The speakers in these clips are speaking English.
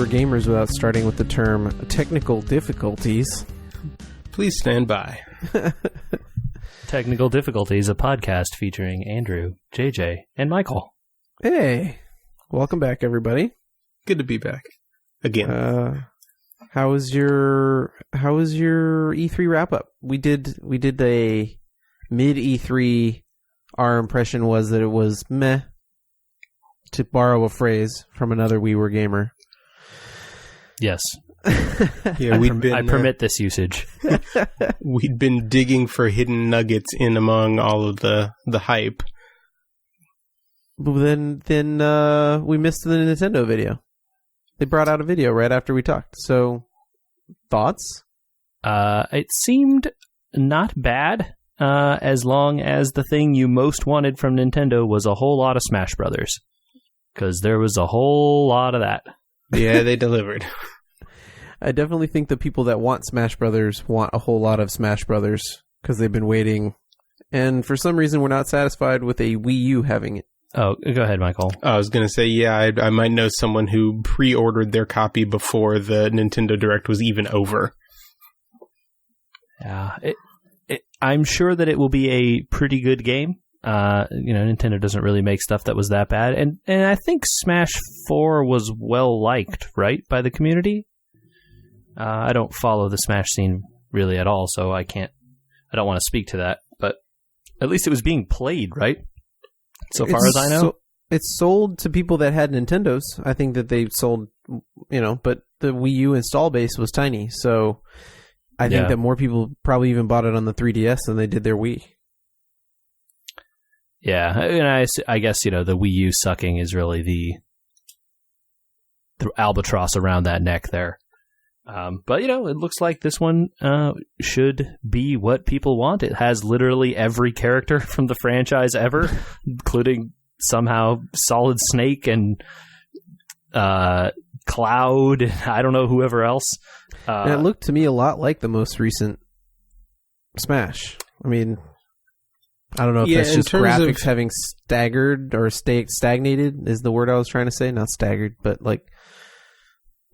Were Gamers without starting with the term technical difficulties. Please stand by. Technical Difficulties, a podcast featuring Andrew, JJ, and Michael. Hey, welcome back, everybody. Good to be back again. How was your E3 wrap up? We did a mid E3. Our impression was that it was meh, to borrow a phrase from another We Were Gamer. Yes. Yeah, I permit this usage. We'd been digging for hidden nuggets in among all of the hype. But then we missed the Nintendo video. They brought out a video right after we talked. So, thoughts? It seemed not bad, as long as the thing you most wanted from Nintendo was a whole lot of Smash Brothers. Because there was a whole lot of that. Yeah, they delivered. I definitely think the people that want Smash Brothers want a whole lot of Smash Brothers because they've been waiting. And for some reason, we're not satisfied with a Wii U having it. Oh, go ahead, Michael. I was going to say, yeah, I might know someone who pre-ordered their copy before the Nintendo Direct was even over. Yeah, I'm sure that it will be a pretty good game. Nintendo doesn't really make stuff that was that bad. And I think Smash 4 was well-liked, right, by the community? I don't follow the Smash scene really at all, so I don't want to speak to that. But at least it was being played, right? So far as I know. It's sold to people that had Nintendos. I think that they sold, but the Wii U install base was tiny. So I think that more people probably even bought it on the 3DS than they did their Wii. Yeah, and I guess, the Wii U sucking is really the albatross around that neck there. But, it looks like this one should be what people want. It has literally every character from the franchise ever, including somehow Solid Snake and Cloud, and I don't know, whoever else. And it looked to me a lot like the most recent Smash. I mean, I don't know if that's just graphics having staggered or stagnated is the word I was trying to say. Not staggered, but like...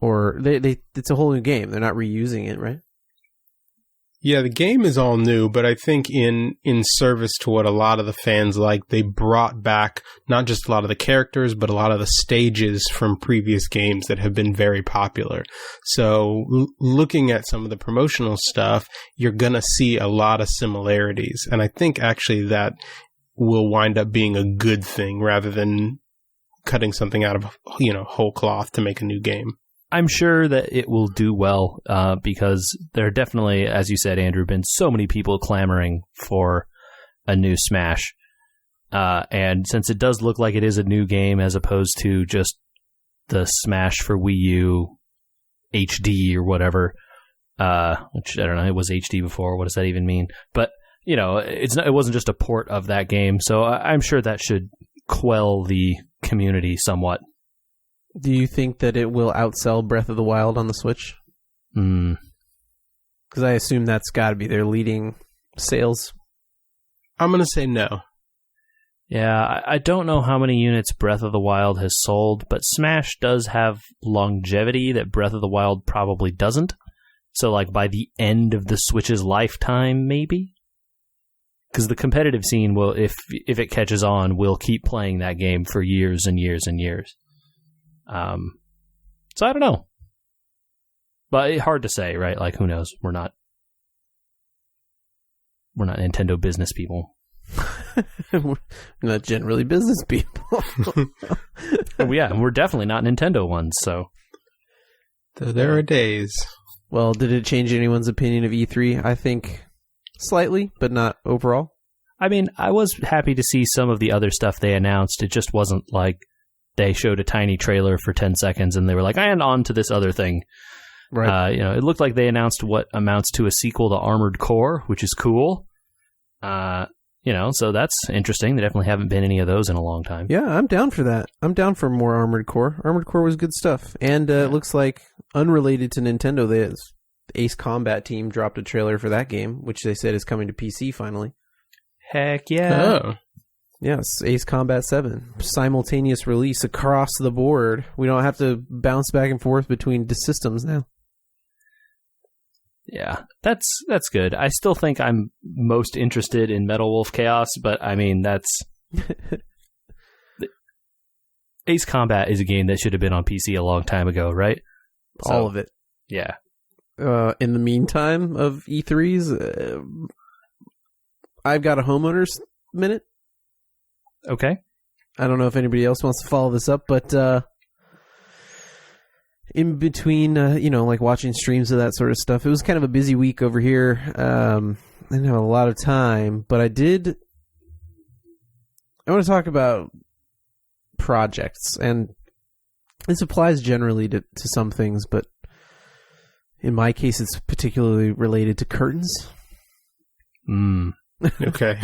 Or it's a whole new game. They're not reusing it, right? Yeah, the game is all new, but I think in service to what a lot of the fans like, they brought back not just a lot of the characters, but a lot of the stages from previous games that have been very popular. So looking at some of the promotional stuff, you're going to see a lot of similarities. And I think actually that will wind up being a good thing rather than cutting something out of, whole cloth to make a new game. I'm sure that it will do well because there are definitely, as you said, Andrew, been so many people clamoring for a new Smash. And since it does look like it is a new game as opposed to just the Smash for Wii U HD or whatever, which I don't know, it was HD before. What does that even mean? But, it wasn't just a port of that game. So I'm sure that should quell the community somewhat. Do you think that it will outsell Breath of the Wild on the Switch? Because I assume that's got to be their leading sales. I'm going to say no. Yeah, I don't know how many units Breath of the Wild has sold, but Smash does have longevity that Breath of the Wild probably doesn't. So, like, by the end of the Switch's lifetime, maybe? Because the competitive scene will, if it catches on, will keep playing that game for years and years and years. So I don't know, but hard to say, right? Like, who knows? We're not Nintendo business people. We're not generally business people. Yeah, we're definitely not Nintendo ones. So there are days. Well, did it change anyone's opinion of E3? I think slightly, but not overall. I mean, I was happy to see some of the other stuff they announced. It just wasn't like they showed a tiny trailer for 10 seconds and they were like, and on to this other thing. Right. It looked like they announced what amounts to a sequel to Armored Core, which is cool. So that's interesting. There definitely haven't been any of those in a long time. Yeah, I'm down for that. I'm down for more Armored Core. Armored Core was good stuff. And it looks like, unrelated to Nintendo, the Ace Combat team dropped a trailer for that game, which they said is coming to PC finally. Heck yeah. Oh. Yes, Ace Combat 7. Simultaneous release across the board. We don't have to bounce back and forth between systems now. Yeah, that's good. I still think I'm most interested in Metal Wolf Chaos, but I mean, that's... Ace Combat is a game that should have been on PC a long time ago, right? All of it. Yeah. In the meantime of E3s, I've got a homeowner's minute. Okay. I don't know if anybody else wants to follow this up, but in between, like watching streams of that sort of stuff, it was kind of a busy week over here. I didn't have a lot of time, but I want to talk about projects, and this applies generally to some things, but in my case, it's particularly related to curtains. Okay.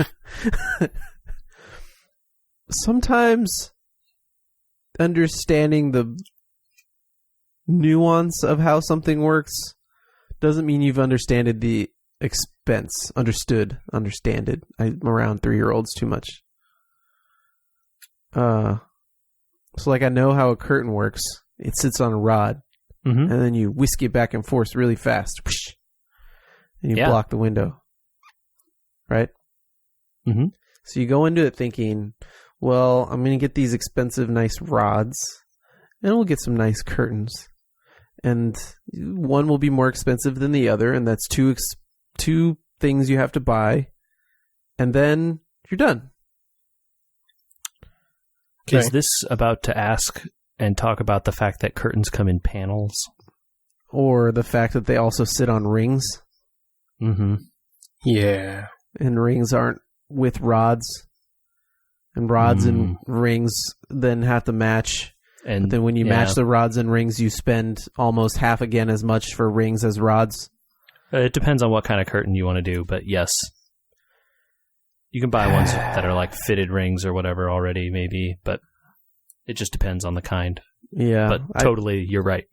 Sometimes understanding the nuance of how something works doesn't mean you've understood the expense. Understand it. I'm around 3-year-olds too much. So like I know how a curtain works. It sits on a rod, and then you whisk it back and forth really fast, and you block the window. Right? Mm-hmm. So you go into it thinking, well, I'm going to get these expensive, nice rods, and we'll get some nice curtains. And one will be more expensive than the other, and that's two things you have to buy, and then you're done. Okay. Is this about to ask and talk about the fact that curtains come in panels? Or the fact that they also sit on rings? Mm-hmm. Yeah. And rings aren't with rods. And rods and rings then have to match. And but then when you match the rods and rings, you spend almost half again as much for rings as rods. It depends on what kind of curtain you want to do, but yes. You can buy ones that are like fitted rings or whatever already, maybe, but it just depends on the kind. Yeah. But totally, you're right.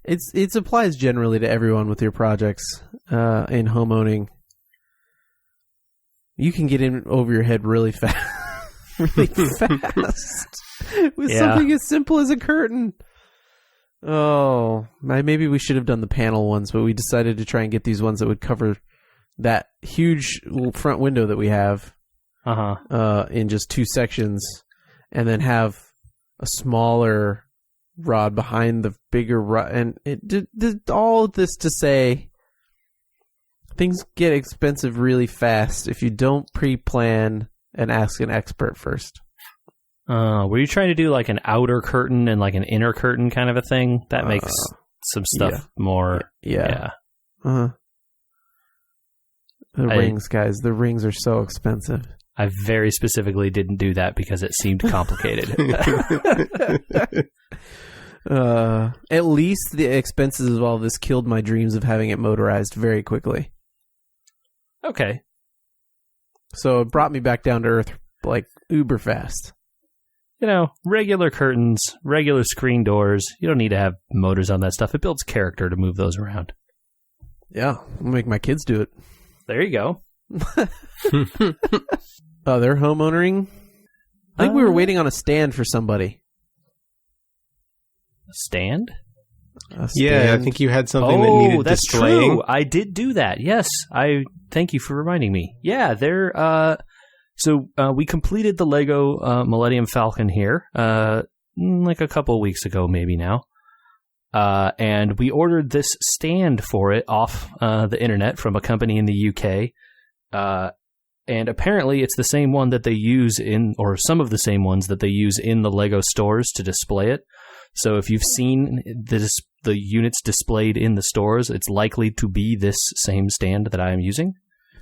It applies generally to everyone with your projects in homeowning. You can get in over your head really fast. Really fast. With something as simple as a curtain. Oh, maybe we should have done the panel ones, but we decided to try and get these ones that would cover that huge front window that we have in just 2 sections, and then have a smaller rod behind the bigger rod. And it did all of this to say things get expensive really fast if you don't pre-plan and ask an expert first. Were you trying to do like an outer curtain and like an inner curtain kind of a thing? That makes some stuff more... Yeah. The rings, guys. The rings are so expensive. I very specifically didn't do that because it seemed complicated. At least the expenses of all this killed my dreams of having it motorized very quickly. Okay. So it brought me back down to earth like uber fast. Regular curtains, regular screen doors. You don't need to have motors on that stuff. It builds character to move those around. Yeah, I'll make my kids do it. There you go. They're homeownering. I think we were waiting on a stand for somebody. A stand? Yeah, I think you had something that needed that's displaying. True. I did do that. Yes, I thank you for reminding me. Yeah, they're so we completed the Lego Millennium Falcon here like a couple of weeks ago, maybe now. And we ordered this stand for it off the internet from a company in the UK. And apparently it's the same one that they use or some of the same ones that they use in the Lego stores to display it. So if you've seen the units displayed in the stores, it's likely to be this same stand that I am using.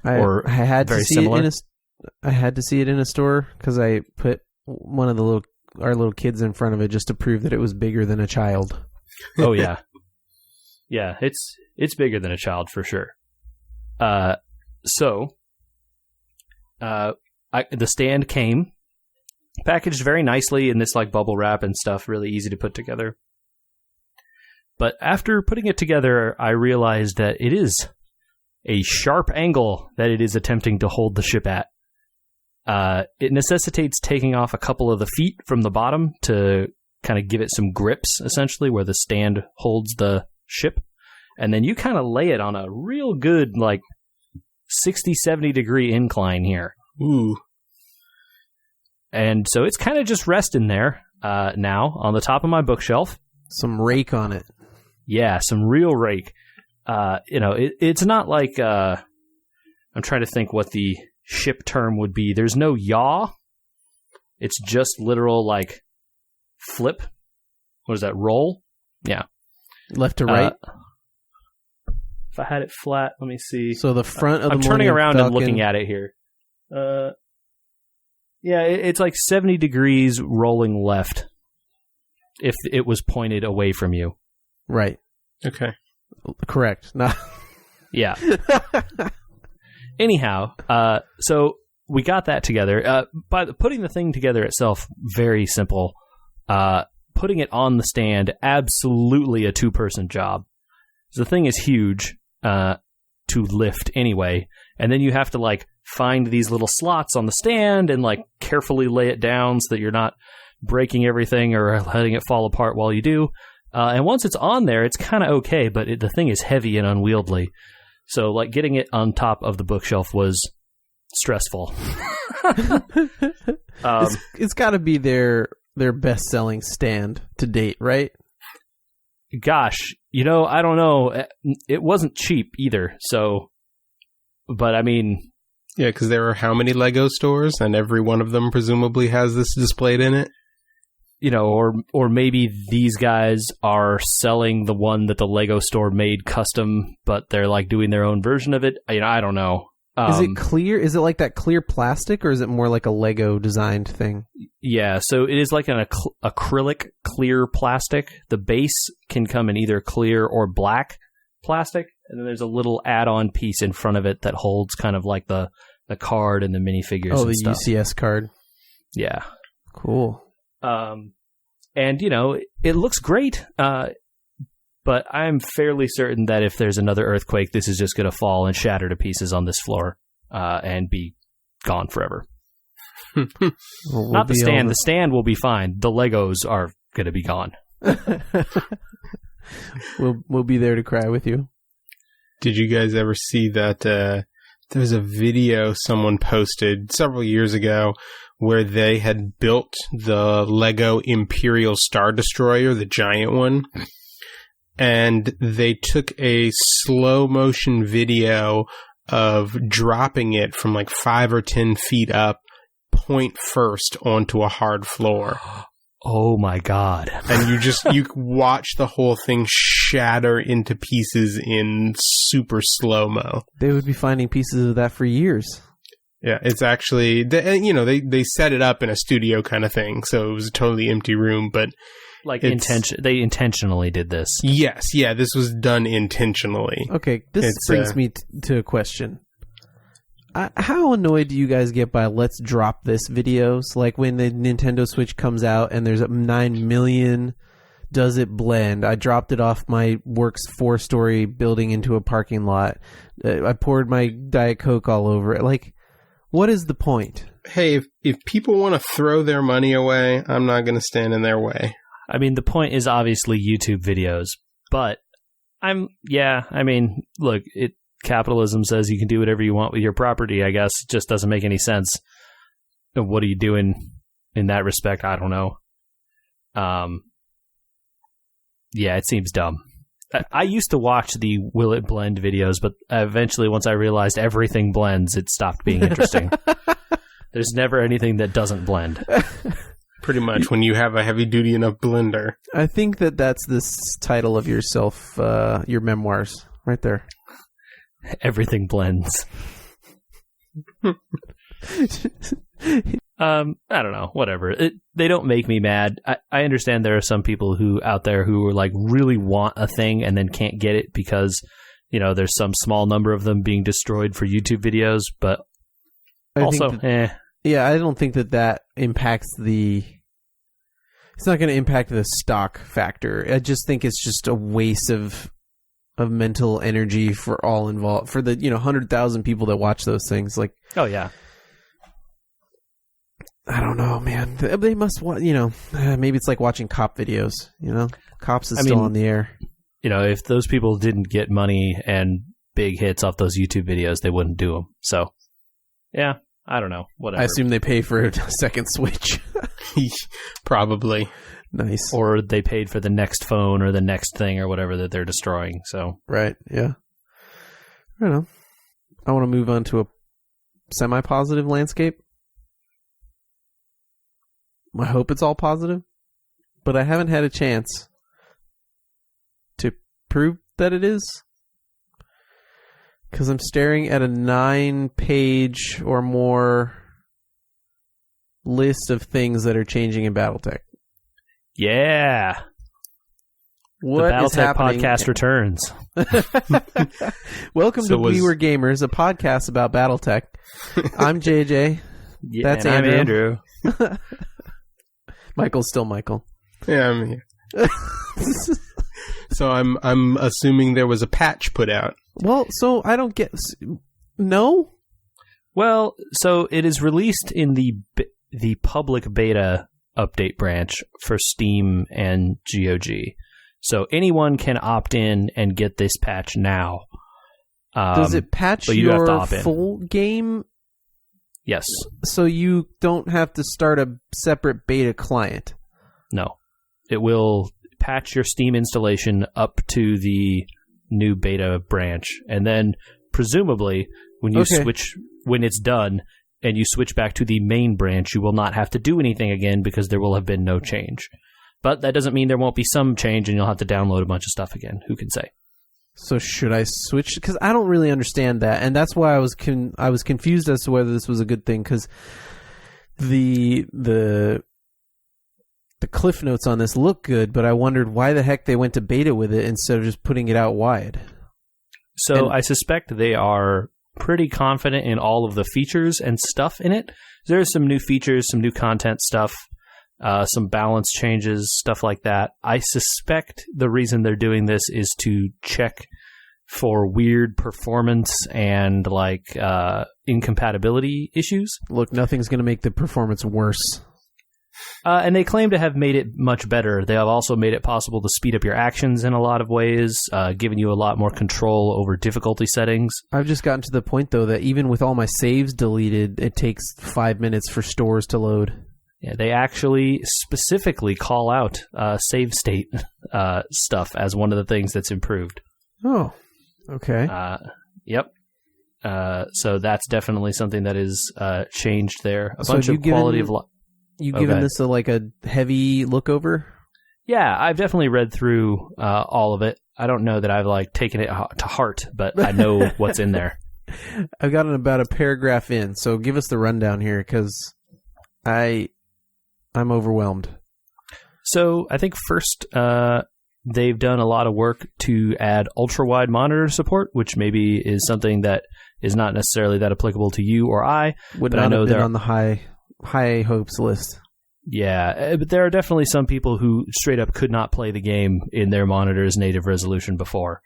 I had to see similar. I had to see it in a store because I put one of our little kids in front of it just to prove that it was bigger than a child. Oh yeah, yeah. It's bigger than a child for sure. So the stand came packaged very nicely in this like bubble wrap and stuff, really easy to put together. But after putting it together, I realized that it is a sharp angle that it is attempting to hold the ship at. It necessitates taking off a couple of the feet from the bottom to kind of give it some grips, essentially, where the stand holds the ship. And then you kind of lay it on a real good, 60, 70 degree incline here. Ooh. And so it's kind of just resting there now on the top of my bookshelf. Some rake on it. Yeah, some real rake. It's not like... I'm trying to think what the ship term would be. There's no yaw. It's just literal, flip. What is that, roll? Yeah. Left to right? If I had it flat, let me see. So the front of the I'm turning around Falcon. and looking at it here. Yeah, it's 70 degrees rolling left if it was pointed away from you. Right. Okay. Correct. No. Yeah. Anyhow, so we got that together. By putting the thing together itself, very simple. Putting it on the stand, absolutely a 2-person job. So the thing is huge to lift anyway, and then you have to find these little slots on the stand and carefully lay it down so that you're not breaking everything or letting it fall apart while you do. And once it's on there, it's kind of okay, but the thing is heavy and unwieldy. So, getting it on top of the bookshelf was stressful. It's got to be their best-selling stand to date, right? Gosh, I don't know. It wasn't cheap either, so... But, I mean... Yeah, because there are how many Lego stores, and every one of them presumably has this displayed in it? Or maybe these guys are selling the one that the Lego store made custom, but they're doing their own version of it. I don't know. Is it clear? Is it like that clear plastic, or is it more like a Lego designed thing? Yeah, so it is like an acrylic clear plastic. The base can come in either clear or black plastic, and then there's a little add-on piece in front of it that holds kind of the card and the minifigures. Oh, and the stuff. UCS card. Yeah. Cool. And, it looks great, but I'm fairly certain that if there's another earthquake, this is just going to fall and shatter to pieces on this floor and be gone forever. We'll Not the stand. The stand will be fine. The Legos are going to be gone. We'll be there to cry with you. Did you guys ever see that there's a video someone posted several years ago where they had built the Lego Imperial Star Destroyer, the giant one, and they took a slow motion video of dropping it from 5 or 10 feet up, point first onto a hard floor. Oh my God. And you watch the whole thing shatter into pieces in super slow-mo. They would be finding pieces of that for years. Yeah, it's actually, they set it up in a studio kind of thing, so it was a totally empty room, but... they intentionally did this. Yes, yeah, this was done intentionally. Okay, this brings me to a question. How annoyed do you guys get by let's drop this videos? Like when the Nintendo Switch comes out and there's 9 million does it blend? I dropped it off my work's 4-story building into a parking lot. I poured my Diet Coke all over it. What is the point? Hey, if people want to throw their money away, I'm not going to stand in their way. I mean, the point is obviously YouTube videos, but look, capitalism says you can do whatever you want with your property, I guess. It just doesn't make any sense. What are you doing in that respect? I don't know. Yeah, it seems dumb. I used to watch the Will It Blend videos, but eventually once I realized everything blends, it stopped being interesting. There's never anything that doesn't blend. Pretty much, when you have a heavy-duty enough blender. I think that's the title of your memoirs, right there. Everything blends. I don't know, whatever. They don't make me mad. I understand there are some people out there who are really want a thing and then can't get it because, there's some small number of them being destroyed for YouTube videos, but yeah, I don't think that impacts it's not going to impact the stock factor. I just think it's just a waste of mental energy for all involved, for the 100,000 people that watch those things. Oh yeah. I don't know, man. They must want, maybe it's like watching cop videos, Cops is still on the air. If those people didn't get money and big hits off those YouTube videos, they wouldn't do them. So, yeah, I don't know. Whatever. I assume they pay for a second Switch. Probably. Nice. Or they paid for the next phone or the next thing or whatever that they're destroying. So right, yeah. I don't know. I want to move on to a semi-positive landscape. I hope it's all positive, but I haven't had a chance to prove that it is, because I'm staring at a 9-page or more list of things that are changing in Battletech. Yeah. What the Battletech is happening? Podcast returns. Welcome to We Were Gamers, a podcast about Battletech. I'm JJ. Yeah, that's Andrew. I'm Andrew. Michael's still Michael. Yeah, I'm here. So I'm assuming there was a patch put out. Well, so I don't get... No? Well, so it is released in the public beta update branch for Steam and GOG. So anyone can opt in and get this patch now. Does it patch your full game? Yes. So you don't have to start a separate beta client? No. It will patch your Steam installation up to the new beta branch. And then, presumably, when you when it's done and you switch back to the main branch, you will not have to do anything again because there will have been no change. But that doesn't mean there won't be some change and you'll have to download a bunch of stuff again. Who can say? So should I switch? Because I don't really understand that, and that's why I was confused as to whether this was a good thing. Because the cliff notes on this look good, but I wondered why the heck they went to beta with it instead of just putting it out wide. So I suspect they are pretty confident in all of the features and stuff in it. There's some new features, some new content stuff, some balance changes, stuff like that. I suspect the reason they're doing this is to check for weird performance and incompatibility issues. Look, nothing's going to make the performance worse. And they claim to have made it much better. They have also made it possible to speed up your actions in a lot of ways, giving you a lot more control over difficulty settings. I've just gotten to the point, though, that even with all my saves deleted, it takes 5 minutes for stores to load. Yeah, they actually specifically call out save state stuff as one of the things that's improved. Oh, okay. Yep. So that's definitely something that is changed there. A bunch of quality of life. You given this a heavy look over? Yeah, I've definitely read through all of it. I don't know that I've taken it to heart, but I know what's in there. I've gotten about a paragraph in, so give us the rundown here, because I'm overwhelmed. So I think first they've done a lot of work to add ultra-wide monitor support, which maybe is something that is not necessarily that applicable to you or I. Would not have been on the high hopes list. Yeah, but there are definitely some people who straight up could not play the game in their monitor's native resolution before,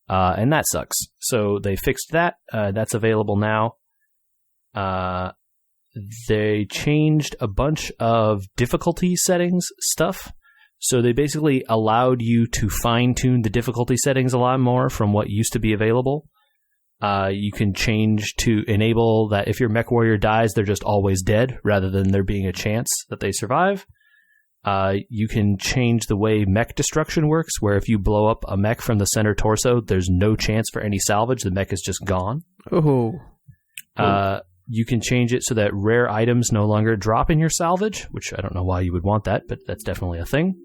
and that sucks. So they fixed that. That's available now. They changed a bunch of difficulty settings stuff. So they basically allowed you to fine-tune the difficulty settings a lot more from what used to be available. You can change to enable that if your mech warrior dies, they're just always dead, rather than there being a chance that they survive. You can change the way mech destruction works, where if you blow up a mech from the center torso, there's no chance for any salvage. The mech is just gone. Oh. You can change it so that rare items no longer drop in your salvage, which I don't know why you would want that, but that's definitely a thing.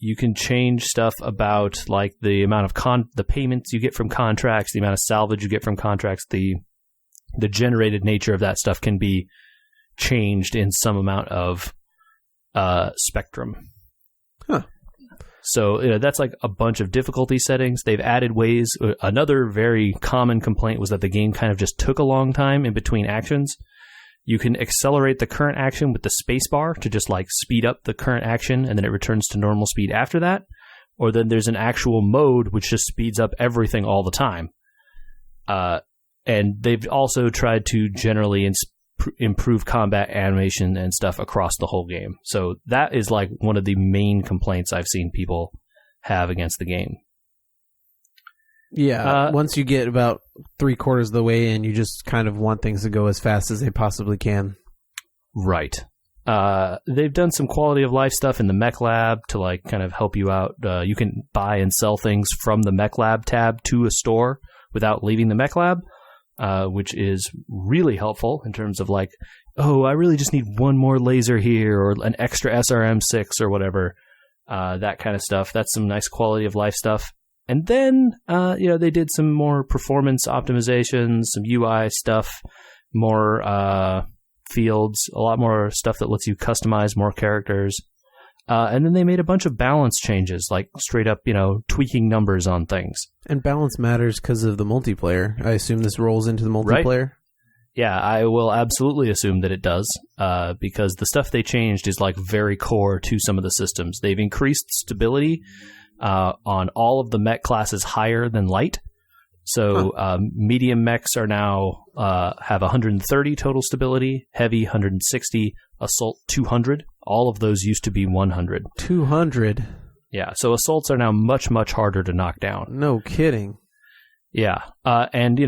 You can change stuff about the amount of the payments you get from contracts, the amount of salvage you get from contracts, the generated nature of that stuff can be changed in some amount of spectrum. Huh. So that's a bunch of difficulty settings. They've added ways. Another very common complaint was that the game kind of just took a long time in between actions. You can accelerate the current action with the spacebar to just speed up the current action, and then it returns to normal speed after that. Or then there's an actual mode which just speeds up everything all the time. And they've also tried to generally improve combat animation and stuff across the whole game. So that is like one of the main complaints I've seen people have against the game. Yeah, once you get about 3/4 of the way in, you just kind of want things to go as fast as they possibly can. Right. They've done some quality of life stuff in the mech lab to like kind of help you out. You can buy and sell things from the mech lab tab to a store without leaving the mech lab, which is really helpful in terms of like, oh, I really just need one more laser here or an extra SRM-6 or whatever, that kind of stuff. That's some nice quality of life stuff. And then, they did some more performance optimizations, some UI stuff, more fields, a lot more stuff that lets you customize more characters. And then they made a bunch of balance changes, like straight up, tweaking numbers on things. And balance matters because of the multiplayer. I assume this rolls into the multiplayer? Right? Yeah, I will absolutely assume that it does, because the stuff they changed is like very core to some of the systems. They've increased stability on all of the mech classes higher than light. So medium mechs are now have 130 total stability, heavy 160, assault 200. All of those used to be 100. 200? Yeah, so assaults are now much, much harder to knock down. No kidding. Yeah, and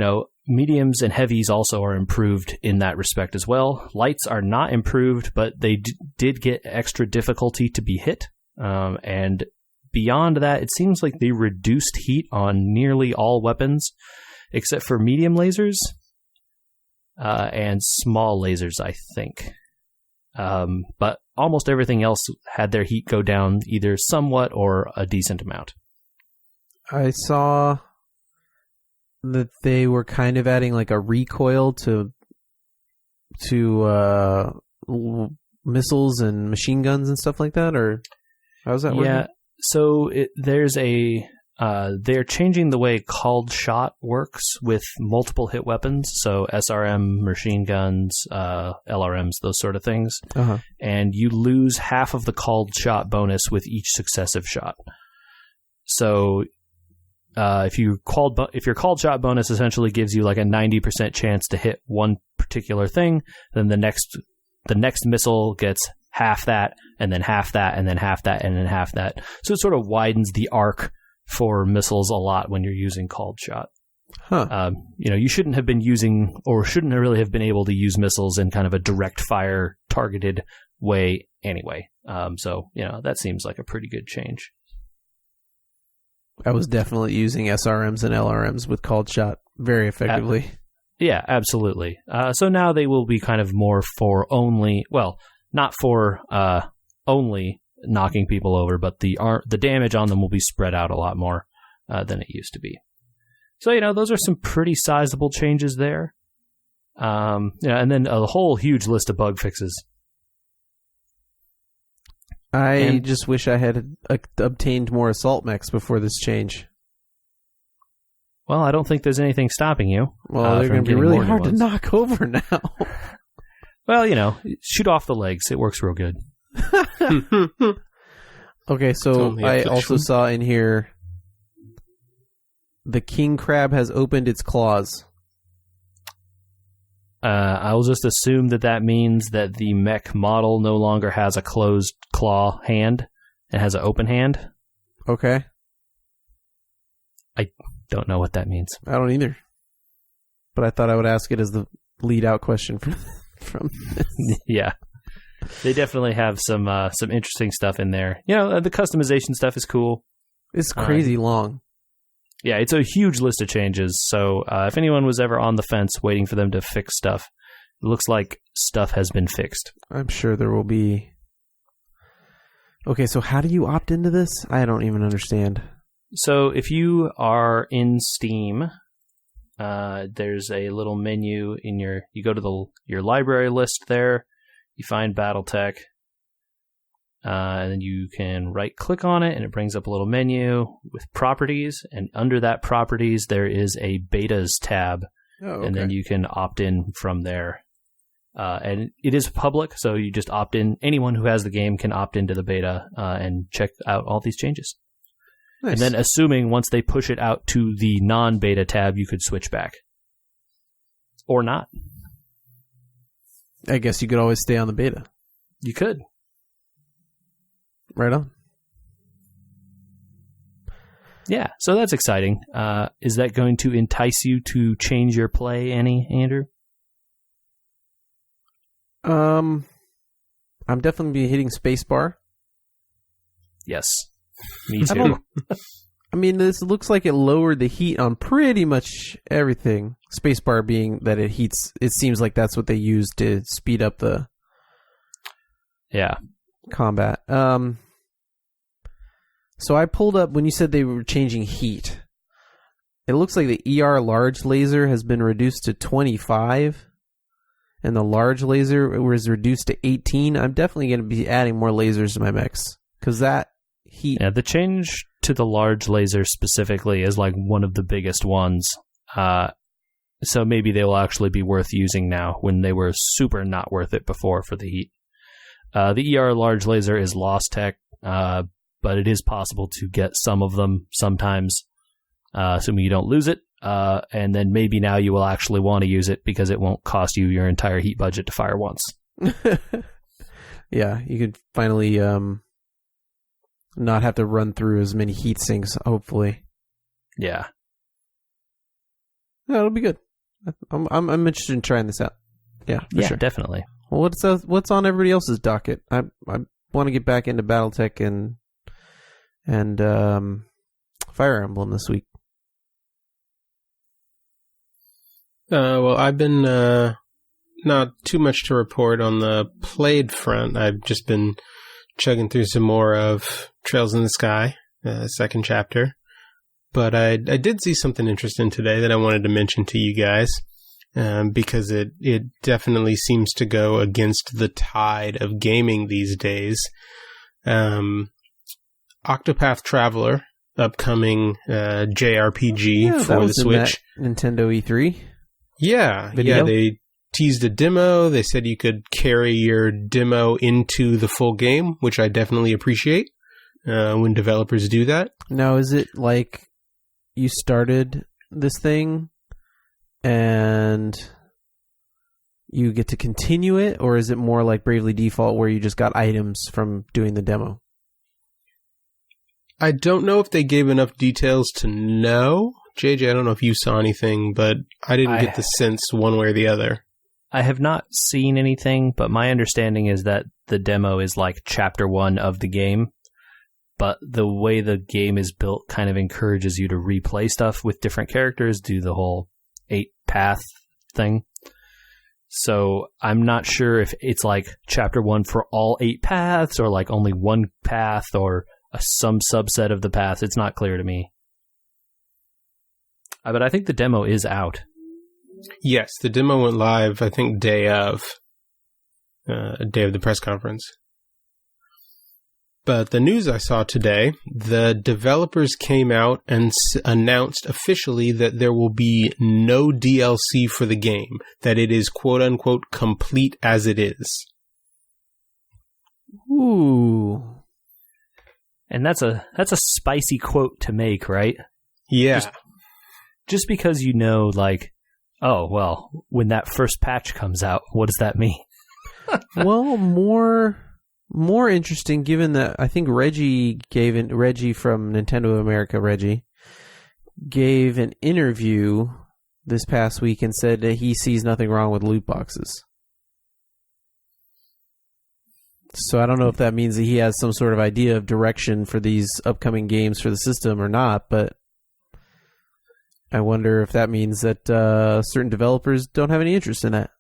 mediums and heavies also are improved in that respect as well. Lights are not improved, but they did get extra difficulty to be hit. And beyond that, it seems like they reduced heat on nearly all weapons, except for medium lasers and small lasers, I think. But almost everything else had their heat go down either somewhat or a decent amount. I saw that they were kind of adding like a recoil to missiles and machine guns and stuff like that, or how's that working? Yeah, so they're changing the way called shot works with multiple hit weapons, so SRM, machine guns, LRMs, those sort of things. Uh-huh. And you lose half of the called shot bonus with each successive shot. So if your called shot bonus essentially gives you like a 90% chance to hit one particular thing, then the next missile gets half that, and then half that, and then half that, and then half that. So it sort of widens the arc for missiles a lot when you're using called shot. Huh. You shouldn't have been using, or shouldn't really have been able to use missiles in kind of a direct fire targeted way anyway. So that seems like a pretty good change. I was definitely using SRMs and LRMs with called shot very effectively. Yeah, absolutely. So now they will be kind of more for only, well, not for only knocking people over, but the damage on them will be spread out a lot more than it used to be. So, those are some pretty sizable changes there. And then a whole huge list of bug fixes. I just wish I had obtained more assault mechs before this change. Well, I don't think there's anything stopping you. Well, they're going to be really hard to knock over now. Well, shoot off the legs. It works real good. Okay, so I also saw in here the king crab has opened its claws. I will just assume that means that the mech model no longer has a closed claw hand and has an open hand. Okay. I don't know what that means. I don't either. But I thought I would ask it as the lead out question from this. Yeah. They definitely have some interesting stuff in there. The customization stuff is cool. It's crazy long. Yeah, it's a huge list of changes. So if anyone was ever on the fence waiting for them to fix stuff, it looks like stuff has been fixed. I'm sure there will be. Okay, so how do you opt into this? I don't even understand. So if you are in Steam, there's a little menu in you go to your library list there, you find Battletech, and then you can right-click on it, and it brings up a little menu with properties, and under that properties, there is a betas tab, and then you can opt in from there. And it is public, so you just opt in. Anyone who has the game can opt into the beta and check out all these changes. Nice. And then assuming once they push it out to the non-beta tab, you could switch back. Or not. I guess you could always stay on the beta. You could. Right on. Yeah, so that's exciting. Is that going to entice you to change your play any, Andrew? I'm definitely be hitting spacebar. Yes, me too. I mean, this looks like it lowered the heat on pretty much everything. Spacebar being that it heats. It seems like that's what they use to speed up the combat. So I pulled up when you said they were changing heat. It looks like the ER large laser has been reduced to 25, and the large laser was reduced to 18. I'm definitely going to be adding more lasers to my mix because that heat. Yeah, the change to the large laser specifically is like one of the biggest ones. So maybe they will actually be worth using now when they were super not worth it before for the heat. The ER large laser is lost tech, but it is possible to get some of them sometimes, assuming you don't lose it. And then maybe now you will actually want to use it because it won't cost you your entire heat budget to fire once. Yeah, you could finally not have to run through as many heat sinks, hopefully. Yeah. Yeah, it'll be good. I'm interested in trying this out. Yeah, for sure. Definitely. Well, what's on everybody else's docket? I want to get back into Battletech and Fire Emblem this week. Well, I've been not too much to report on the played front. I've just been chugging through some more of Trails in the Sky, second chapter. But I did see something interesting today that I wanted to mention to you guys, because it definitely seems to go against the tide of gaming these days. Octopath Traveler, upcoming JRPG for the Switch. Nintendo E3. Yeah, video? Yeah, they teased a demo. They said you could carry your demo into the full game, which I definitely appreciate when developers do that. Now, is it like you started this thing and you get to continue it, or is it more like Bravely Default where you just got items from doing the demo? I don't know if they gave enough details to know. JJ, I don't know if you saw anything, but I didn't get the sense one way or the other. I have not seen anything, but my understanding is that the demo is like chapter 1 of the game, but the way the game is built kind of encourages you to replay stuff with different characters, do the whole 8-path thing. So I'm not sure if it's like chapter 1 for all 8 paths or like only one path or some subset of the paths. It's not clear to me. But I think the demo is out. Yes, the demo went live, I think, day of the press conference. But the news I saw today, the developers came out and announced officially that there will be no DLC for the game, that it is quote-unquote complete as it is. Ooh. And that's a spicy quote to make, right? Yeah. Just because you know, like, oh, well, when that first patch comes out, what does that mean? Well, more interesting, given that I think Reggie from Nintendo America, gave an interview this past week and said that he sees nothing wrong with loot boxes. So I don't know if that means that he has some sort of idea of direction for these upcoming games for the system or not, but I wonder if that means that certain developers don't have any interest in that.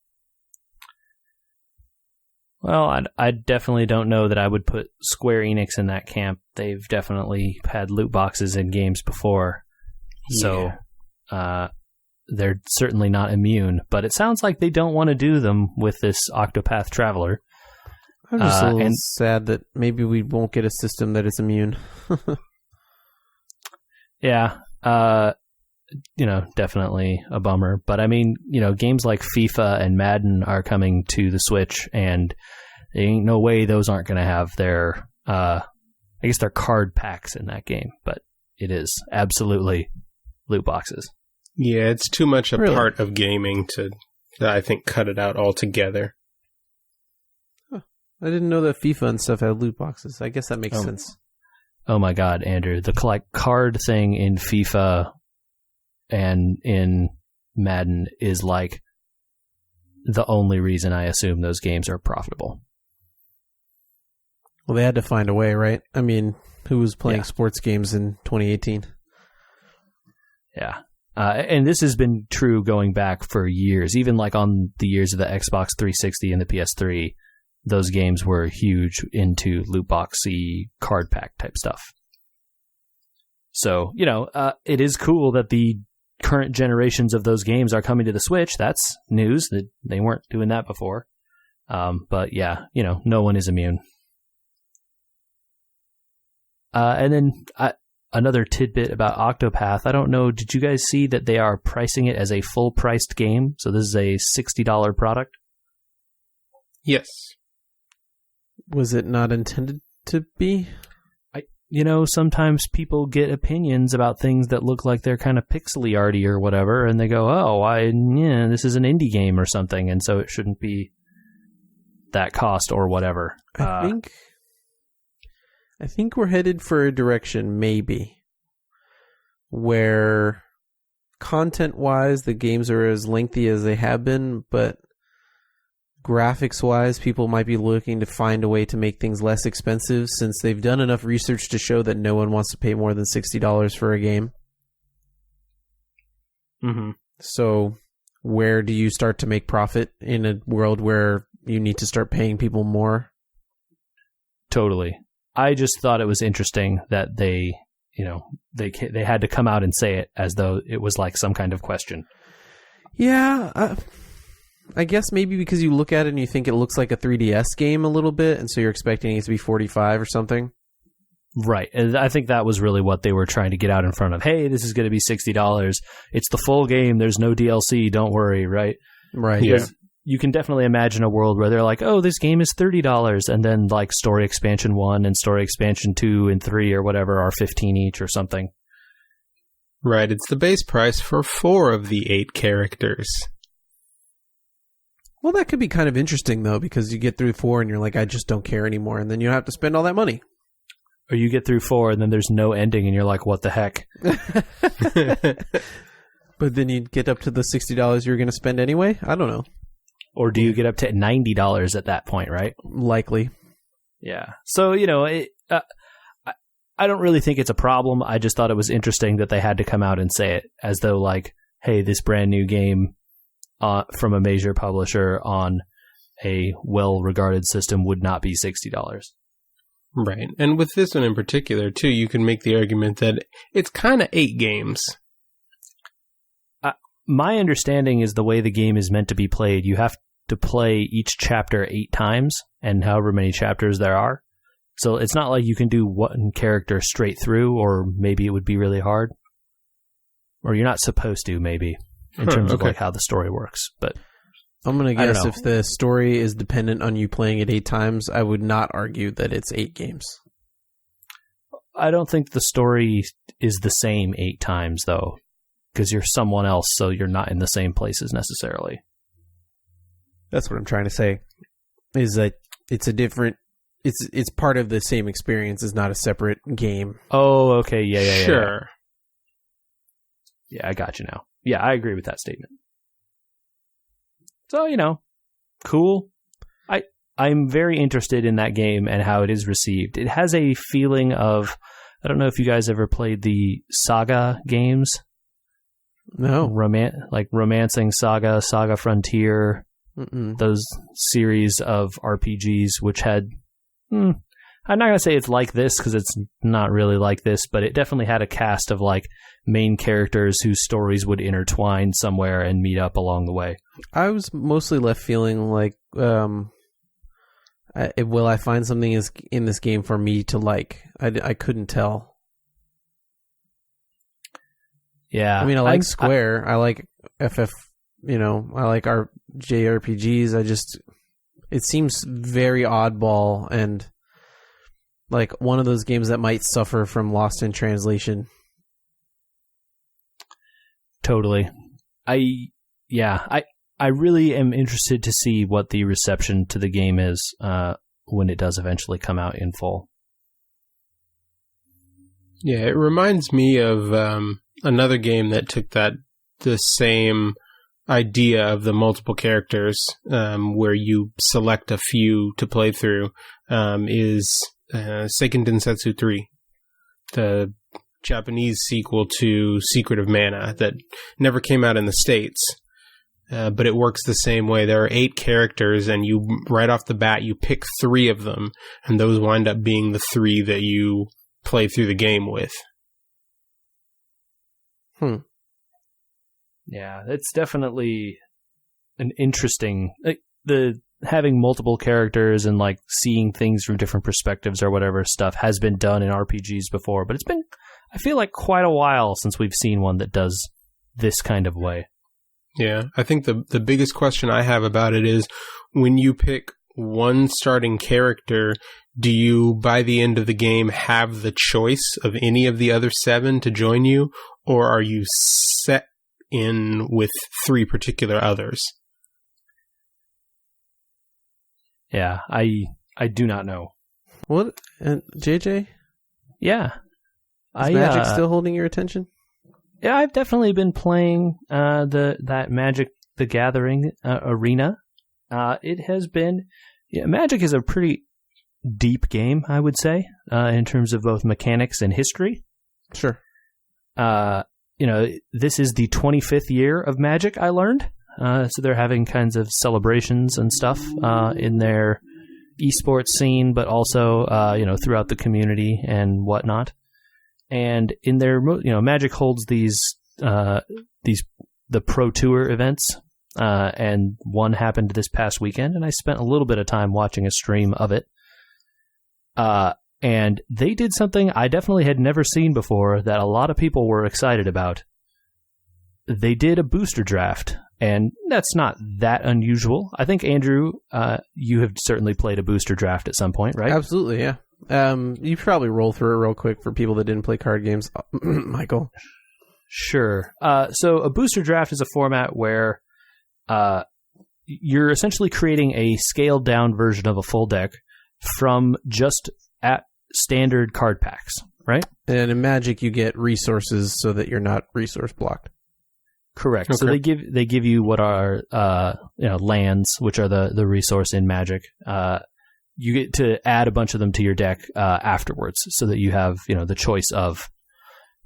Well, I definitely don't know that I would put Square Enix in that camp. They've definitely had loot boxes in games before. Yeah. So they're certainly not immune. But it sounds like they don't want to do them with this Octopath Traveler. I'm just a little sad that maybe we won't get a system that is immune. Yeah. Definitely a bummer. But I mean, games like FIFA and Madden are coming to the Switch, and there ain't no way those aren't going to have their, I guess their card packs in that game. But it is absolutely loot boxes. Yeah, it's too much a part of gaming to, I think, cut it out altogether. I didn't know that FIFA and stuff had loot boxes. I guess that makes sense. Oh my God, Andrew. The collect card thing in FIFA and in Madden is like the only reason I assume those games are profitable. Well, they had to find a way, right? I mean, who was playing sports games in 2018? Yeah. And this has been true going back for years. Even like on the years of the Xbox 360 and the PS3, those games were huge into loot boxy card pack type stuff. So, it is cool that the current generations of those games are coming to the Switch. That's news. That they weren't doing that before. But yeah, no one is immune. And then another tidbit about Octopath. I don't know, did you guys see that they are pricing it as a full-priced game? So this is a $60 product? Yes. Was it not intended to be? Sometimes people get opinions about things that look like they're kind of pixely arty or whatever, and they go, this is an indie game or something, and so it shouldn't be that cost or whatever. I think we're headed for a direction, maybe, where content-wise the games are as lengthy as they have been, but graphics-wise people might be looking to find a way to make things less expensive since they've done enough research to show that no one wants to pay more than $60 for a game. Mm-hmm. So where do you start to make profit in a world where you need to start paying people more? Totally. I just thought it was interesting that they had to come out and say it as though it was like some kind of question. Yeah, I guess maybe because you look at it and you think it looks like a 3DS game a little bit, and so you're expecting it to be $45 or something. Right, and I think that was really what they were trying to get out in front of. Hey, this is going to be $60. It's the full game. There's no DLC. Don't worry, right? Right. Because you can definitely imagine a world where they're like, oh, this game is $30, and then like Story Expansion 1 and Story Expansion 2 and 3 or whatever are $15 each or something. Right, it's the base price for 4 of the 8 characters. Well, that could be kind of interesting, though, because you get through 4 and you're like, I just don't care anymore, and then you don't have to spend all that money. Or you get through 4 and then there's no ending and you're like, what the heck? But then you get up to the $60 you're going to spend anyway? I don't know. Or do you get up to $90 at that point, right? Likely. Yeah. So, I don't really think it's a problem. I just thought it was interesting that they had to come out and say it as though like, hey, this brand new game from a major publisher on a well-regarded system would not be $60. Right. And with this one in particular, too, you can make the argument that it's kind of 8 games. My understanding is the way the game is meant to be played, you have to play each chapter 8 times, and however many chapters there are. So it's not like you can do one character straight through, or maybe it would be really hard. Or you're not supposed to, maybe, in terms of like how the story works. But I'm going to guess if the story is dependent on you playing it 8 times, I would not argue that it's 8 games. I don't think the story is the same 8 times, though, because you're someone else, so you're not in the same places necessarily. That's what I'm trying to say, is that it's a different... It's part of the same experience. It's not a separate game. Oh, okay. Yeah. Sure. Yeah, I got you now. Yeah, I agree with that statement. So, cool. I'm very interested in that game and how it is received. It has a feeling of... I don't know if you guys ever played the Saga games. No. Romancing Saga, Saga Frontier, those series of RPGs which had... I'm not going to say it's like this because it's not really like this, but it definitely had a cast of like main characters whose stories would intertwine somewhere and meet up along the way. I was mostly left feeling like, will I find something in this game for me to like? I couldn't tell. Yeah. I mean, I like Square. I like FF, I like our JRPGs. It seems very oddball and like one of those games that might suffer from lost in translation. Totally. I really am interested to see what the reception to the game is. when it does eventually come out in full. Yeah, it reminds me of another game that took the same idea of the multiple characters, where you select a few to play through, is Seiken Densetsu 3, the Japanese sequel to Secret of Mana that never came out in the States. But it works the same way. There are 8 characters, and you right off the bat you pick 3 of them, and those wind up being the 3 that you play through the game with. Yeah, it's definitely an interesting, the having multiple characters and like seeing things from different perspectives or whatever stuff has been done in RPGs before, but it's been, I feel like, quite a while since we've seen one that does this kind of way. Yeah, I think the biggest question I have about it is, when you pick one starting character, do you, by the end of the game, have the choice of any of the other 7 to join you, or are you set in with 3 particular others? Yeah, I do not know. What? And JJ? Yeah. Is Magic still holding your attention? Yeah, I've definitely been playing that Magic the Gathering arena. It has been... Yeah, Magic is a pretty deep game, I would say, in terms of both mechanics and history. Sure. This is the 25th year of Magic, I learned. So they're having kinds of celebrations and stuff in their esports scene, but also, throughout the community and whatnot. And in their, Magic holds the Pro Tour events, and one happened this past weekend, and I spent a little bit of time watching a stream of it. And they did something I definitely had never seen before that a lot of people were excited about. They did a booster draft, and that's not that unusual. I think, Andrew, you have certainly played a booster draft at some point, right? Absolutely, yeah. You probably roll through it real quick for people that didn't play card games. Michael? Sure. So a booster draft is a format where you're essentially creating a scaled-down version of a full deck from just at standard card packs, right? And in Magic, you get resources so that you're not resource blocked. Correct. Okay. So they give you what are lands, which are the resource in Magic. You get to add a bunch of them to your deck afterwards, so that you have the choice of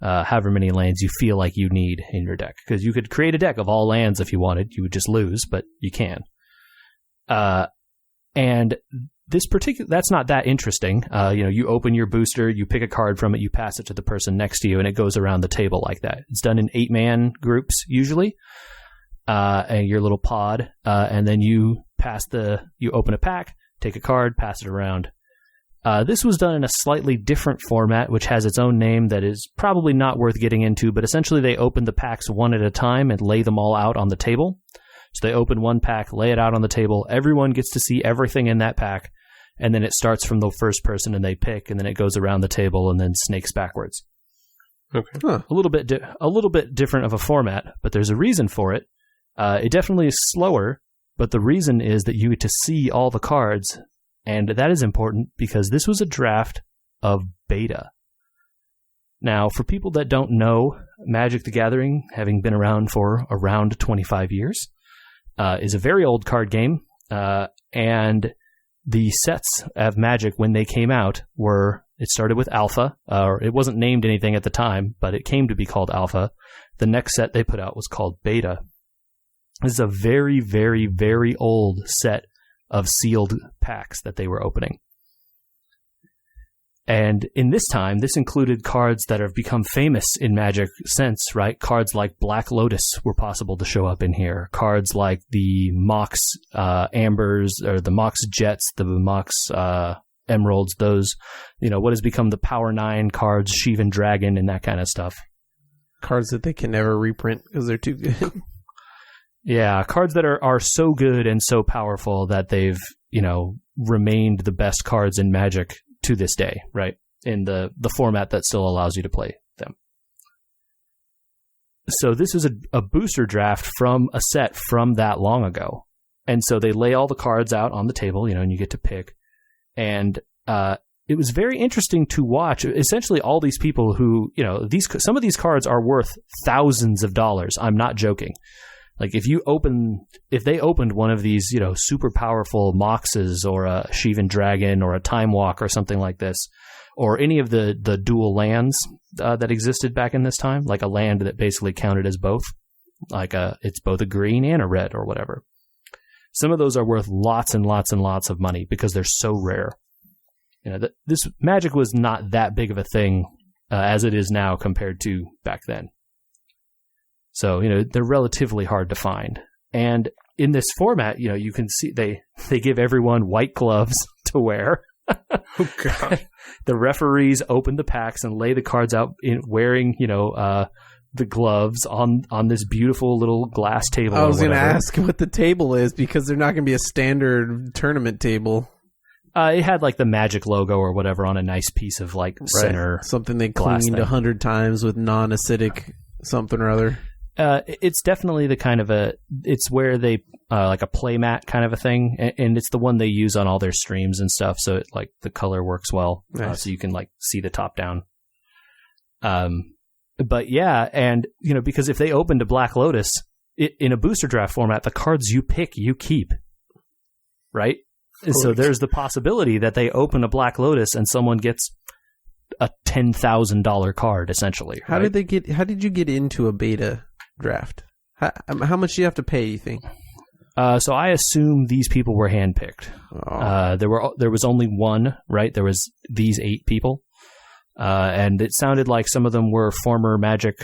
however many lands you feel like you need in your deck. Because you could create a deck of all lands if you wanted. You would just lose, but you can. And that's not that interesting. You open your booster, you pick a card from it, you pass it to the person next to you, and it goes around the table like that. It's done in 8-man groups usually, and your little pod, and then you open a pack, take a card, pass it around. This was done in a slightly different format, which has its own name that is probably not worth getting into, but essentially they open the packs one at a time and lay them all out on the table. So they open one pack, lay it out on the table, everyone gets to see everything in that pack, and then it starts from the first person and they pick, and then it goes around the table and then snakes backwards. Okay. Huh. A little bit different of a format, but there's a reason for it. It definitely is slower, but the reason is that you get to see all the cards, and that is important because this was a draft of beta. Now, for people that don't know, Magic the Gathering, having been around for around 25 years, is a very old card game, and the sets of Magic, when they came out, it started with Alpha, or it wasn't named anything at the time, but it came to be called Alpha. The next set they put out was called Beta. This is a very, very, very old set of sealed packs that they were opening. And in this time, this included cards that have become famous in Magic since, right? Cards like Black Lotus were possible to show up in here. Cards like the Mox Ambers, or the Mox Jets, the Mox Emeralds, those, what has become the Power 9 cards, Shivan Dragon, and that kind of stuff. Cards that they can never reprint because they're too good. Yeah, cards that are so good and so powerful that they've, remained the best cards in Magic to this day, right? In the format that still allows you to play them. So this is a booster draft from a set from that long ago. And so they lay all the cards out on the table, and you get to pick. And it was very interesting to watch. Essentially, all these people who, some of these cards are worth thousands of dollars. I'm not joking. Like if they opened one of these, super powerful Moxes or a Shivan Dragon or a Time Walk or something like this, or any of the dual lands that existed back in this time, like a land that basically counted as both, like it's both a green and a red or whatever. Some of those are worth lots and lots and lots of money because they're so rare. This Magic was not that big of a thing as it is now compared to back then. So, they're relatively hard to find. And in this format, you can see they give everyone white gloves to wear. Oh, God. The referees open the packs and lay the cards out wearing, the gloves on this beautiful little glass table. I was going to ask what the table is because they're not going to be a standard tournament table. It had like the Magic logo or whatever on a nice piece of like center. Something they cleaned 100 times with non-acidic something or other. It's definitely the kind of it's where they, like a play mat kind of a thing. And it's the one they use on all their streams and stuff. So the color works well. Nice. So you can like see the top down. But yeah. And, because if they opened a Black Lotus in a booster draft format, the cards you pick, you keep. Right. And so there's the possibility that they open a Black Lotus and someone gets a $10,000 card essentially. How did you get into a beta draft? How much do you have to pay, you think? So I assume these people were handpicked. Oh. There was only one, right? There was these 8 people. And it sounded like some of them were former Magic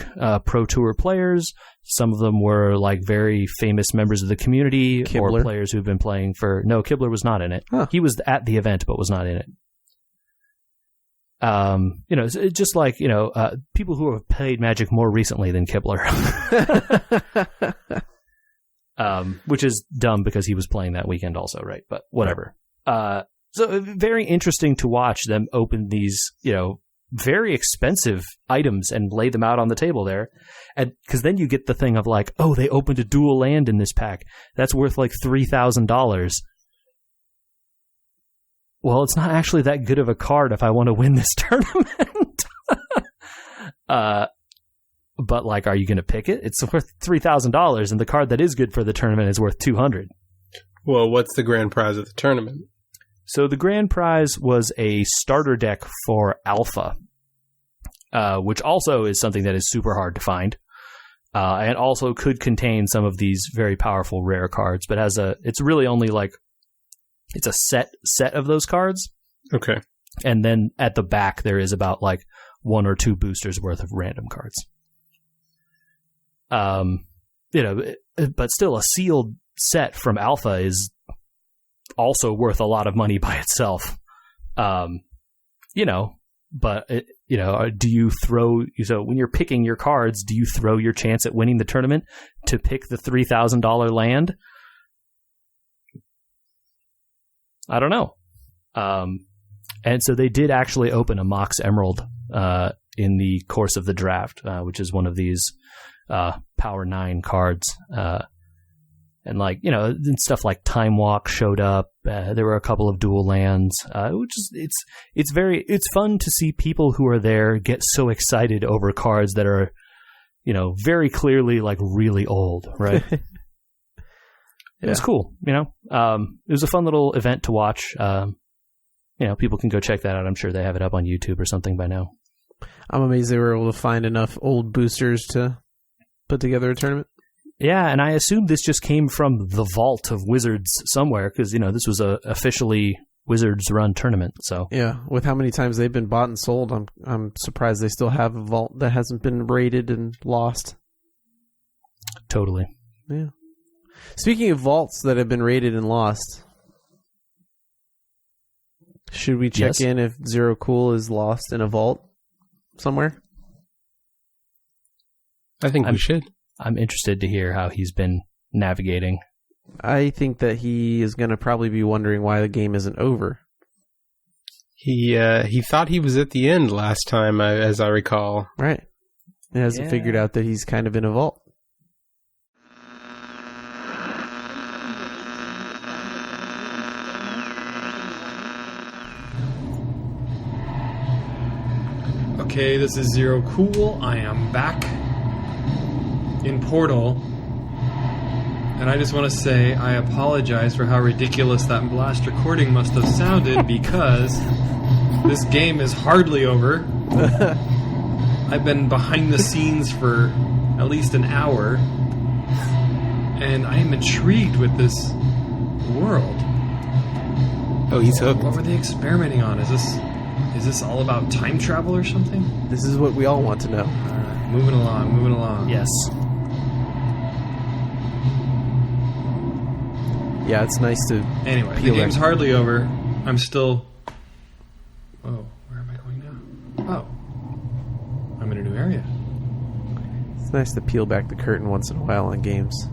Pro Tour players. Some of them were like very famous members of the community Kibler. Or players who've been playing for... No, Kibler was not in it. Huh. He was at the event, but was not in it. It's just like, people who have played Magic more recently than Kibler. Which is dumb because he was playing that weekend also, right? But whatever. So very interesting to watch them open these, very expensive items and lay them out on the table there. And because then you get the thing of like, oh, they opened a dual land in this pack. That's worth like $3,000. Well, it's not actually that good of a card if I want to win this tournament. But like, are you going to pick it? It's worth $3,000 and the card that is good for the tournament is worth $200. Well, what's the grand prize of the tournament? So the grand prize was a starter deck for Alpha, which also is something that is super hard to find, and also could contain some of these very powerful rare cards. But it's really only like it's a set of those cards. Okay, and then at the back there is about like 1 or 2 boosters worth of random cards. But still, a sealed set from Alpha is also worth a lot of money by itself. But do you throw, so when you're picking your cards, do you throw your chance at winning the tournament to pick the $3,000 land? I don't know. And so they did actually open a Mox Emerald in the course of the draft, which is one of these Power 9 cards. And like, and stuff like Time Walk showed up. There were a couple of dual lands, which is, it's fun to see people who are there get so excited over cards that are, very clearly like really old, right? Yeah. It was cool, it was a fun little event to watch. People can go check that out. I'm sure they have it up on YouTube or something by now. I'm amazed they were able to find enough old boosters to put together a tournament. Yeah, and I assume this just came from the vault of Wizards somewhere, because, this was a officially Wizards-run tournament. So yeah, with how many times they've been bought and sold, I'm surprised they still have a vault that hasn't been raided and lost. Totally. Yeah. Speaking of vaults that have been raided and lost, should we check in if Zer0 Cool is lost in a vault somewhere? I think we should. I'm interested to hear how he's been navigating. I think that he is going to probably be wondering why the game isn't over. He thought he was at the end last time, as I recall. Right. He hasn't figured out that he's kind of in a vault. Okay, this is Zero Cool. I am back in Portal. And I just want to say I apologize for how ridiculous that last recording must have sounded because this game is hardly over. I've been behind the scenes for at least an hour. And I am intrigued with this world. Oh, he's hooked. What were they experimenting on? Is this all about time travel or something? This is what we all want to know. Alright, moving along. Yes. Yeah, it's nice to... Anyway, the game's hardly over. I'm still... Oh, where am I going now? Oh. I'm in a new area. It's nice to peel back the curtain once in a while on games.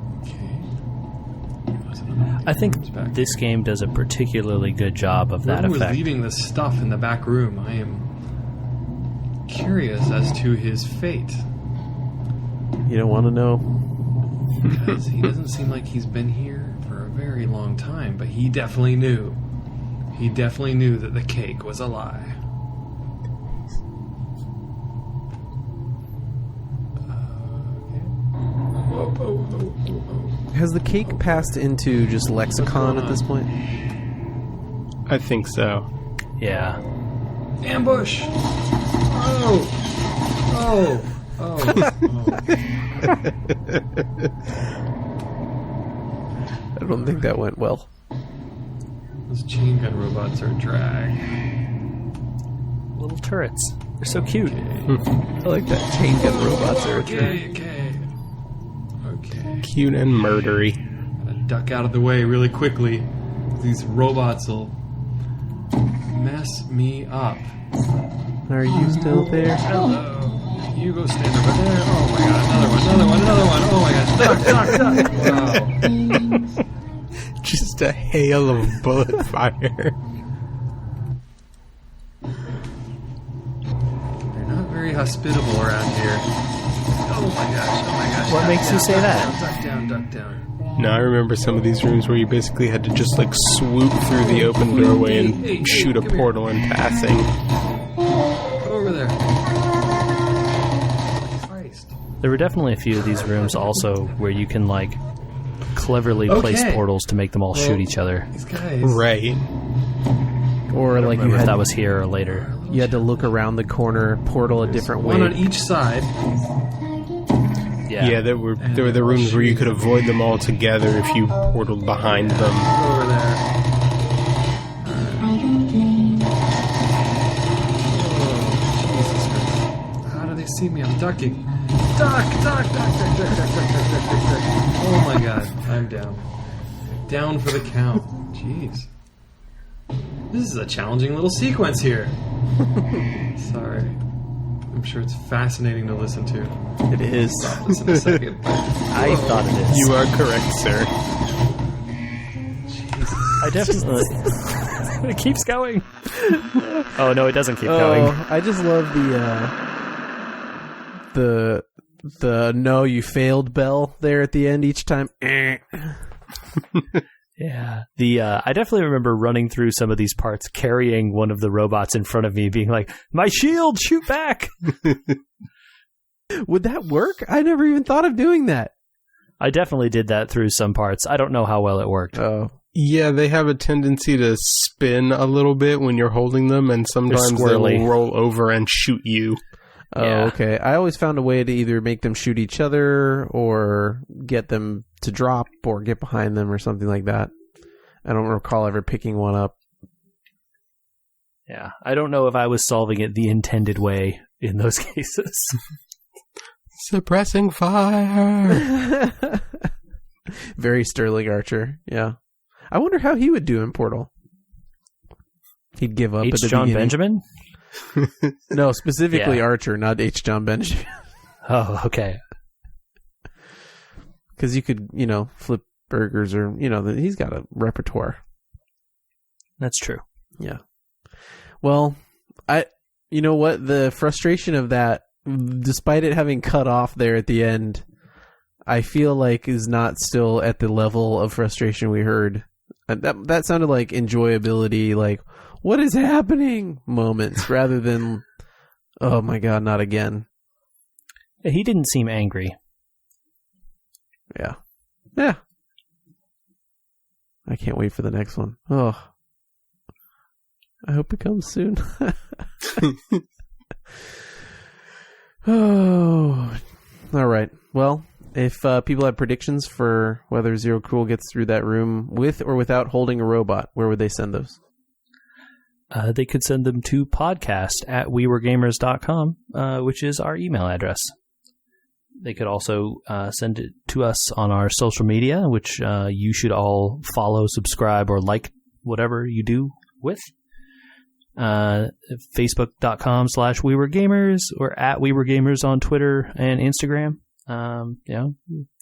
I think this game does a particularly good job of that effect. Whoever was leaving this stuff in the back room, I am curious as to his fate. You don't want to know? Because he doesn't seem like he's been here for a very long time, but he definitely knew. He definitely knew that the cake was a lie. Has the cake passed into just lexicon at this point? I think so. Yeah. Ambush! Oh! I don't think that went well. Those chain gun robots are a drag. Little turrets. They're so cute. I like that. Chain gun robots are a drag. Okay. Cute and murdery. Gotta duck out of the way really quickly. These robots will mess me up. Are you still there? Hello. You go stand over there. Oh my god, another one. Oh my gosh, duck. Wow. Just a hail of bullet fire. They're not very hospitable around here. Oh my gosh. What makes you say that? Duck down. No, I remember some of these rooms where you basically had to just like swoop through the open doorway and shoot a portal in passing. Go over there. Christ. There were definitely a few of these rooms also where you can like cleverly place portals to make them all shoot each other. These guys. Right. Or like you If had that was here or later. you had to look around the corner, portal a different way. One on each side. Yeah. There were the rooms where you could avoid them all together if you portaled behind them. Go over there. Oh, Jesus Christ. How do they see me? I'm ducking. Duck. Oh my god. I'm down. Down for the count. Jeez. This is a challenging little sequence here. Sorry. I'm sure it's fascinating to listen to. It is. Stop this in a second. I thought it is. You are correct, sir. Jesus. I definitely... It keeps going. Oh, no, it doesn't keep going. I just love the no, you failed bell there at the end each time. Yeah. I definitely remember running through some of these parts, carrying one of the robots in front of me, being like, my shield, shoot back! Would that work? I never even thought of doing that. I definitely did that through some parts. I don't know how well it worked. Oh. Yeah, they have a tendency to spin a little bit when you're holding them, and sometimes they'll roll over and shoot you. Oh, yeah. Okay. I always found a way to either make them shoot each other or get them to drop or get behind them or something like that. I don't recall ever picking one up. Yeah. I don't know if I was solving it the intended way in those cases. Suppressing fire! Very Sterling Archer, yeah. I wonder how he would do in Portal. He'd give up at the John beginning. Benjamin? No, specifically Archer, not H. John Benjamin. Oh, okay. Because you could, flip burgers or, he's got a repertoire. That's true. Yeah. Well, you know what? The frustration of that, despite it having cut off there at the end, I feel like is not still at the level of frustration we heard. That sounded like enjoyability, like, what is happening moments rather than Oh my god, not again. He didn't seem angry. Yeah. Yeah. I can't wait for the next one. Oh. I hope it comes soon. Oh. All right. Well, if people have predictions for whether Zero Cool gets through that room with or without holding a robot, where would they send those? They could send them to podcast@weweregamers.com, which is our email address. They could also send it to us on our social media, which you should all follow, subscribe, or like whatever you do with. Facebook.com/weweregamers or @weweregamers on Twitter and Instagram.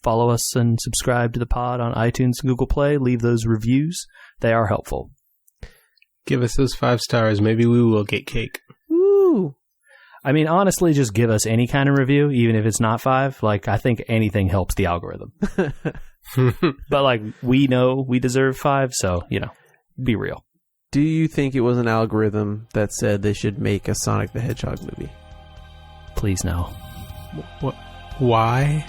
Follow us and subscribe to the pod on iTunes and Google Play. Leave those reviews. They are helpful. Give us those 5 stars. Maybe we will get cake. Woo! I mean, honestly, just give us any kind of review, even if it's not 5. Like, I think anything helps the algorithm. But, like, we know we deserve 5, so, be real. Do you think it was an algorithm that said they should make a Sonic the Hedgehog movie? Please no. What? Why?